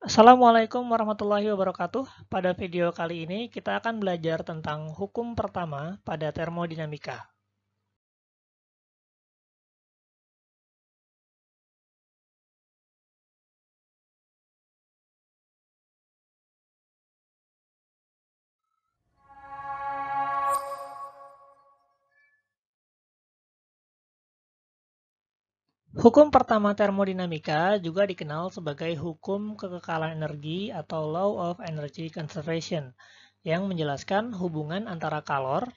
Assalamualaikum warahmatullahi wabarakatuh. Pada video kali ini kita akan belajar tentang hukum pertama pada termodinamika. Hukum pertama termodinamika juga dikenal sebagai hukum kekekalan energi atau Law of Energy Conservation yang menjelaskan hubungan antara kalor,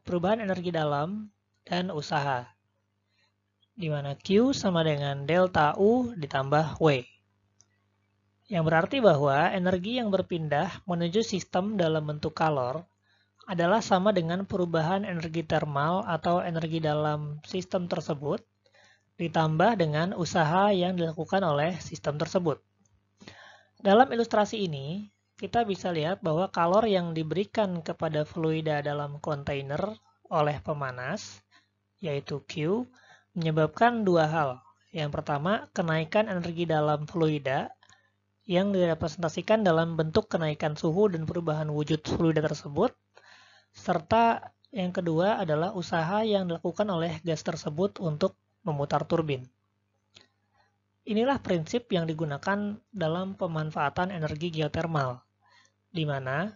perubahan energi dalam, dan usaha, di mana Q sama dengan delta U ditambah W. Yang berarti bahwa energi yang berpindah menuju sistem dalam bentuk kalor adalah sama dengan perubahan energi termal atau energi dalam sistem tersebut ditambah dengan usaha yang dilakukan oleh sistem tersebut. Dalam ilustrasi ini, kita bisa lihat bahwa kalor yang diberikan kepada fluida dalam kontainer oleh pemanas, yaitu Q, menyebabkan dua hal. Yang pertama, kenaikan energi dalam fluida yang direpresentasikan dalam bentuk kenaikan suhu dan perubahan wujud fluida tersebut, serta yang kedua adalah usaha yang dilakukan oleh gas tersebut untuk memutar turbin. Inilah prinsip yang digunakan dalam pemanfaatan energi geotermal, di mana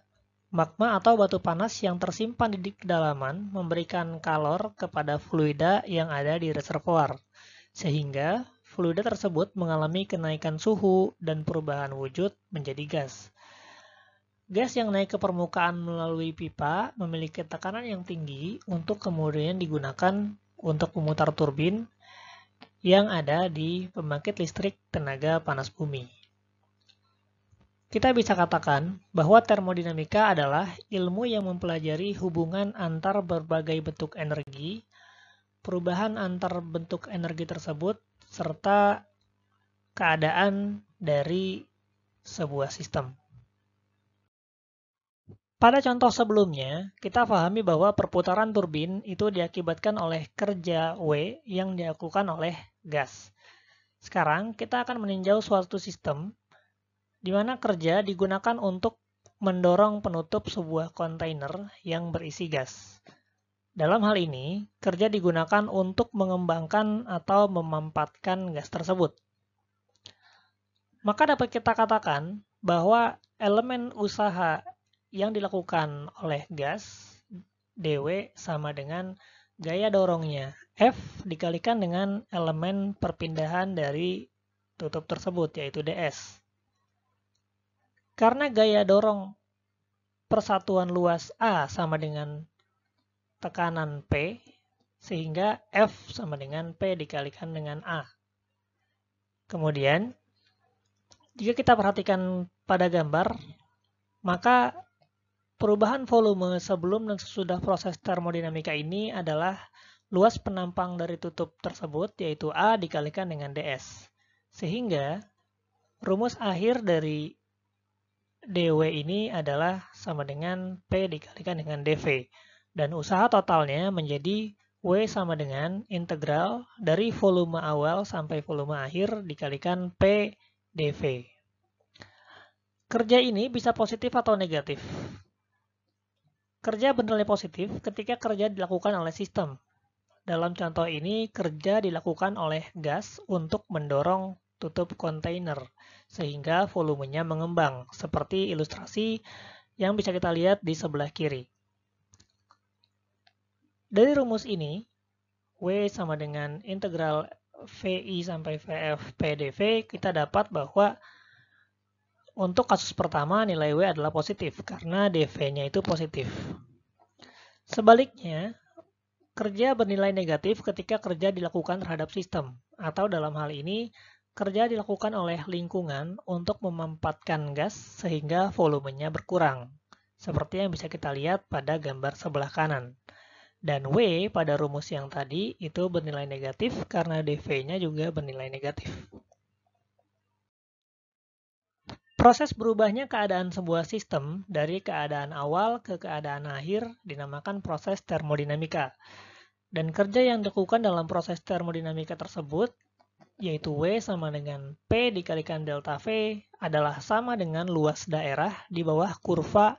magma atau batu panas yang tersimpan di kedalaman memberikan kalor kepada fluida yang ada di reservoir, sehingga fluida tersebut mengalami kenaikan suhu dan perubahan wujud menjadi gas. Gas yang naik ke permukaan melalui pipa memiliki tekanan yang tinggi untuk kemudian digunakan untuk memutar turbin yang ada di pembangkit listrik tenaga panas bumi. Kita bisa katakan bahwa termodinamika adalah ilmu yang mempelajari hubungan antar berbagai bentuk energi, perubahan antar bentuk energi tersebut, serta keadaan dari sebuah sistem. Pada contoh sebelumnya, kita pahami bahwa perputaran turbin itu diakibatkan oleh kerja W yang dilakukan oleh gas. Sekarang, kita akan meninjau suatu sistem di mana kerja digunakan untuk mendorong penutup sebuah kontainer yang berisi gas. Dalam hal ini, kerja digunakan untuk mengembangkan atau memampatkan gas tersebut. Maka dapat kita katakan bahwa elemen usaha yang dilakukan oleh gas dW sama dengan gaya dorongnya F dikalikan dengan elemen perpindahan dari tutup tersebut, yaitu ds. Karena gaya dorong persatuan luas A sama dengan tekanan P, sehingga F sama dengan P dikalikan dengan A. Kemudian, jika kita perhatikan pada gambar, maka perubahan volume sebelum dan sesudah proses termodinamika ini adalah luas penampang dari tutup tersebut, yaitu A dikalikan dengan ds. Sehingga rumus akhir dari dW ini adalah sama dengan P dikalikan dengan dV. Dan usaha totalnya menjadi W sama dengan integral dari volume awal sampai volume akhir dikalikan P dV. Kerja ini bisa positif atau negatif. Kerja bernilai positif ketika kerja dilakukan oleh sistem. Dalam contoh ini, kerja dilakukan oleh gas untuk mendorong tutup kontainer, sehingga volumenya mengembang, seperti ilustrasi yang bisa kita lihat di sebelah kiri. Dari rumus ini, W sama dengan integral VI sampai VF PdV, kita dapat bahwa untuk kasus pertama, nilai W adalah positif, karena dV-nya itu positif. Sebaliknya, kerja bernilai negatif ketika kerja dilakukan terhadap sistem, atau dalam hal ini, kerja dilakukan oleh lingkungan untuk memampatkan gas sehingga volumenya berkurang, seperti yang bisa kita lihat pada gambar sebelah kanan. Dan W pada rumus yang tadi itu bernilai negatif karena dV-nya juga bernilai negatif. Proses berubahnya keadaan sebuah sistem dari keadaan awal ke keadaan akhir dinamakan proses termodinamika. Dan kerja yang dilakukan dalam proses termodinamika tersebut yaitu W sama dengan P dikalikan delta V adalah sama dengan luas daerah di bawah kurva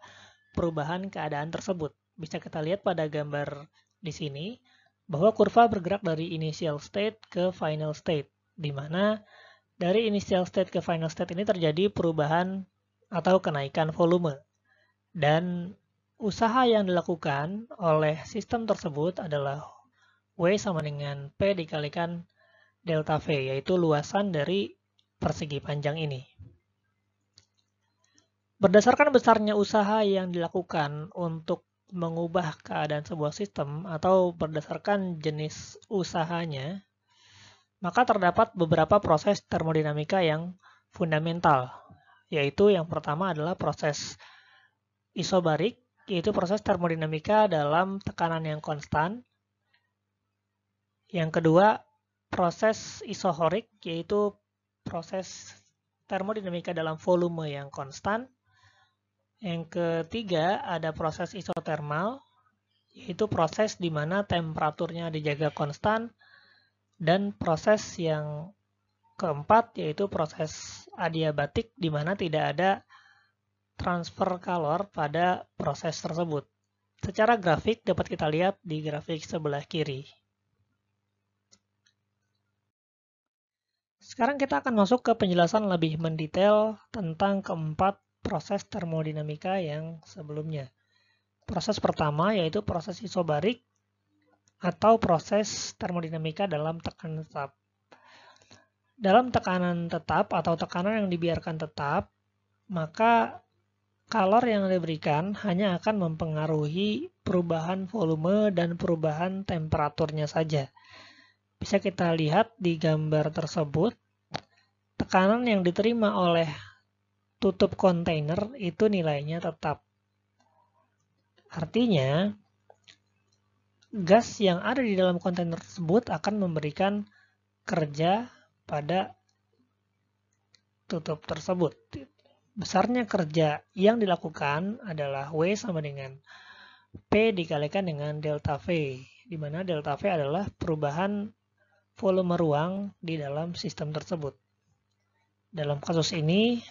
perubahan keadaan tersebut. Bisa kita lihat pada gambar di sini bahwa kurva bergerak dari initial state ke final state, di mana dari initial state ke final state ini terjadi perubahan atau kenaikan volume. Dan usaha yang dilakukan oleh sistem tersebut adalah W sama dengan P dikalikan delta V, yaitu luasan dari persegi panjang ini. Berdasarkan besarnya usaha yang dilakukan untuk mengubah keadaan sebuah sistem atau berdasarkan jenis usahanya, maka terdapat beberapa proses termodinamika yang fundamental, yaitu yang pertama adalah proses isobarik, yaitu proses termodinamika dalam tekanan yang konstan. Yang kedua, proses isohorik, yaitu proses termodinamika dalam volume yang konstan. Yang ketiga, ada proses isotermal, yaitu proses di mana temperaturnya dijaga konstan. Dan proses yang keempat, yaitu proses adiabatik, di mana tidak ada transfer kalor pada proses tersebut. Secara grafik dapat kita lihat di grafik sebelah kiri. Sekarang kita akan masuk ke penjelasan lebih mendetail tentang keempat proses termodinamika yang sebelumnya. Proses pertama yaitu proses isobarik atau proses termodinamika dalam tekanan tetap. Dalam tekanan tetap atau tekanan yang dibiarkan tetap, maka kalor yang diberikan hanya akan mempengaruhi perubahan volume dan perubahan temperaturnya saja. Bisa kita lihat di gambar tersebut, tekanan yang diterima oleh tutup kontainer itu nilainya tetap. Artinya, gas yang ada di dalam kontainer tersebut akan memberikan kerja pada tutup tersebut. Besarnya kerja yang dilakukan adalah W sama dengan P dikalikan dengan delta V, di mana delta V adalah perubahan volume ruang di dalam sistem tersebut. Dalam kasus ini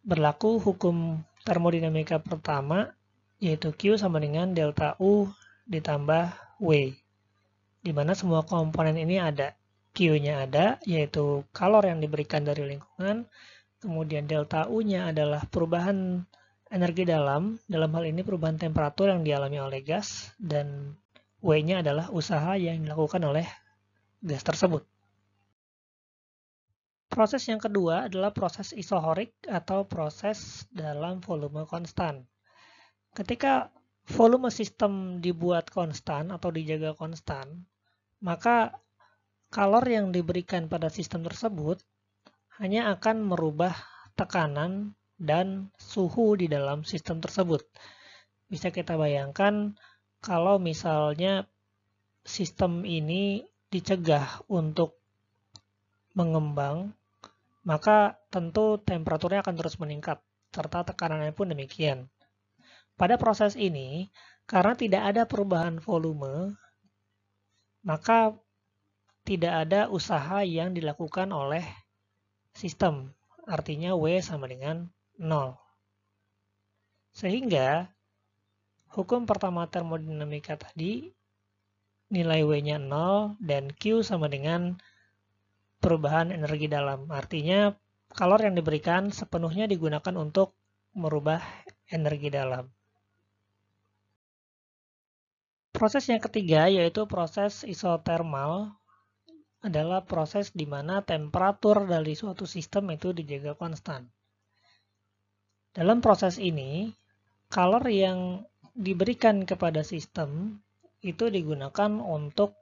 berlaku hukum termodinamika pertama, yaitu Q sama dengan delta U ditambah W, di mana semua komponen ini ada. Q-nya ada, yaitu kalor yang diberikan dari lingkungan, kemudian delta U-nya adalah perubahan energi dalam hal ini perubahan temperatur yang dialami oleh gas, dan W-nya adalah usaha yang dilakukan oleh gas tersebut. Proses yang kedua adalah proses isohorik atau proses dalam volume konstan. Ketika volume sistem dibuat konstan atau dijaga konstan, maka kalor yang diberikan pada sistem tersebut hanya akan merubah tekanan dan suhu di dalam sistem tersebut. Bisa kita bayangkan kalau misalnya sistem ini dicegah untuk mengembang, maka tentu temperaturnya akan terus meningkat, serta tekanannya pun demikian. Pada proses ini, karena tidak ada perubahan volume, maka tidak ada usaha yang dilakukan oleh sistem, artinya W sama dengan 0. Sehingga, hukum pertama termodinamika tadi, nilai W-nya 0 dan Q sama dengan perubahan energi dalam. Artinya, kalor yang diberikan sepenuhnya digunakan untuk merubah energi dalam. Proses yang ketiga yaitu proses isotermal adalah proses di mana temperatur dari suatu sistem itu dijaga konstan. Dalam proses ini, kalor yang diberikan kepada sistem itu digunakan untuk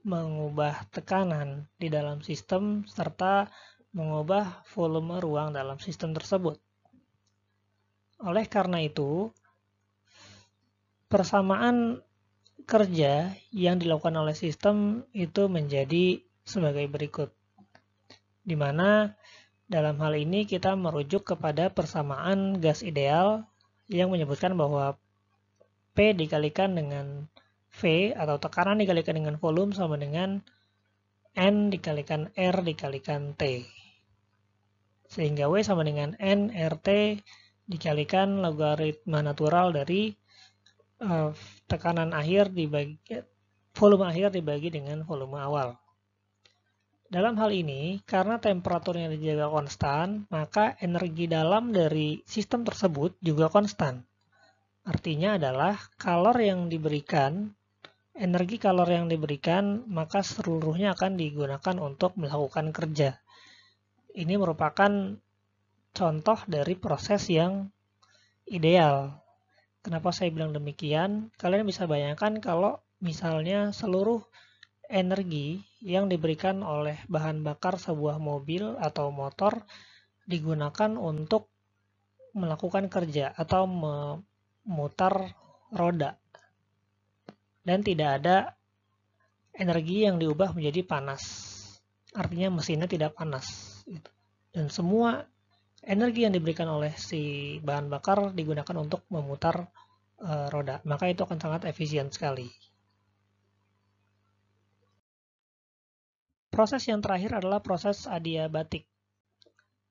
mengubah tekanan di dalam sistem serta mengubah volume ruang dalam sistem tersebut. Oleh karena itu, persamaan kerja yang dilakukan oleh sistem itu menjadi sebagai berikut, di mana dalam hal ini kita merujuk kepada persamaan gas ideal yang menyebutkan bahwa P dikalikan dengan V atau tekanan dikalikan dengan volume sama dengan N dikalikan R dikalikan T. Sehingga W sama dengan N RT dikalikan logaritma natural dari tekanan akhir dibagi volume akhir dibagi dengan volume awal. Dalam hal ini, karena temperaturnya dijaga konstan, maka energi dalam dari sistem tersebut juga konstan. Artinya adalah energi kalor yang diberikan, maka seluruhnya akan digunakan untuk melakukan kerja. Ini merupakan contoh dari proses yang ideal. Kenapa saya bilang demikian? Kalian bisa bayangkan kalau misalnya seluruh energi yang diberikan oleh bahan bakar sebuah mobil atau motor digunakan untuk melakukan kerja atau memutar roda. Dan tidak ada energi yang diubah menjadi panas. Artinya mesinnya tidak panas. Dan semua energi yang diberikan oleh si bahan bakar digunakan untuk memutar roda. Maka itu akan sangat efisien sekali. Proses yang terakhir adalah proses adiabatik.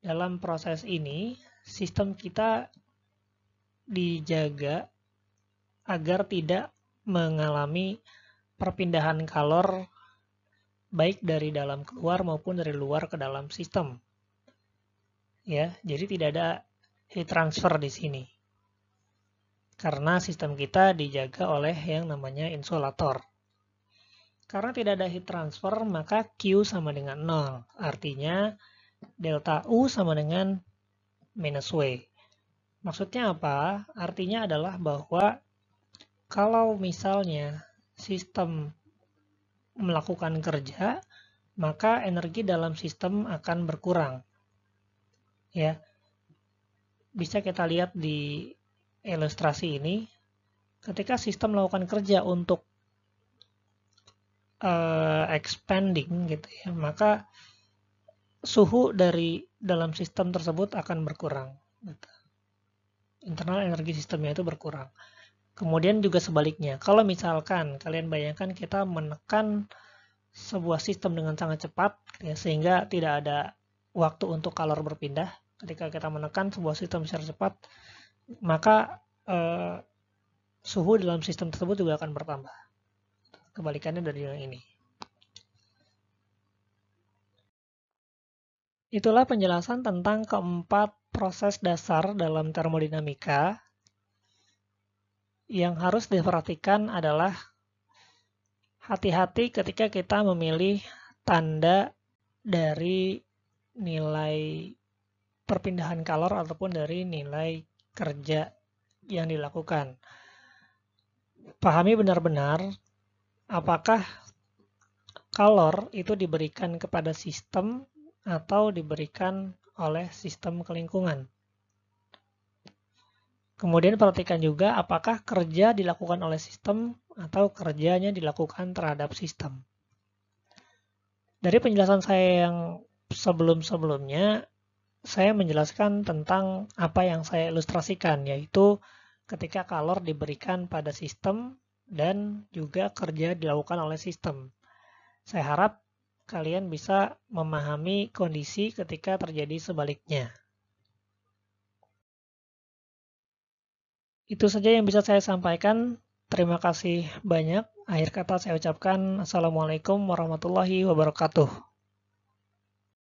Dalam proses ini, sistem kita dijaga agar tidak mengalami perpindahan kalor baik dari dalam keluar maupun dari luar ke dalam sistem. Ya, jadi tidak ada heat transfer di sini. Karena sistem kita dijaga oleh yang namanya insulator. Karena tidak ada heat transfer, maka Q sama dengan 0. Artinya, delta U sama dengan minus W. Maksudnya apa? Artinya adalah bahwa kalau misalnya sistem melakukan kerja, maka energi dalam sistem akan berkurang. Ya, bisa kita lihat di ilustrasi ini. Ketika sistem melakukan kerja untuk expanding gitu ya, maka suhu dari dalam sistem tersebut akan berkurang. Gitu. Internal energi sistemnya itu berkurang. Kemudian juga sebaliknya, kalau misalkan kalian bayangkan kita menekan sebuah sistem dengan sangat cepat, ya, sehingga tidak ada waktu untuk kalor berpindah. Ketika kita menekan sebuah sistem secara cepat, maka suhu dalam sistem tersebut juga akan bertambah. Kebalikannya dari yang ini. Itulah penjelasan tentang keempat proses dasar dalam termodinamika. Yang harus diperhatikan adalah hati-hati ketika kita memilih tanda dari nilai perpindahan kalor ataupun dari nilai kerja yang dilakukan. Pahami benar-benar apakah kalor itu diberikan kepada sistem atau diberikan oleh sistem kelingkungan. Kemudian perhatikan juga apakah kerja dilakukan oleh sistem atau kerjanya dilakukan terhadap sistem. Dari penjelasan saya yang sebelum-sebelumnya, saya menjelaskan tentang apa yang saya ilustrasikan, yaitu ketika kalor diberikan pada sistem dan juga kerja dilakukan oleh sistem. Saya harap kalian bisa memahami kondisi ketika terjadi sebaliknya. Itu saja yang bisa saya sampaikan. Terima kasih banyak. Akhir kata saya ucapkan Assalamualaikum warahmatullahi wabarakatuh.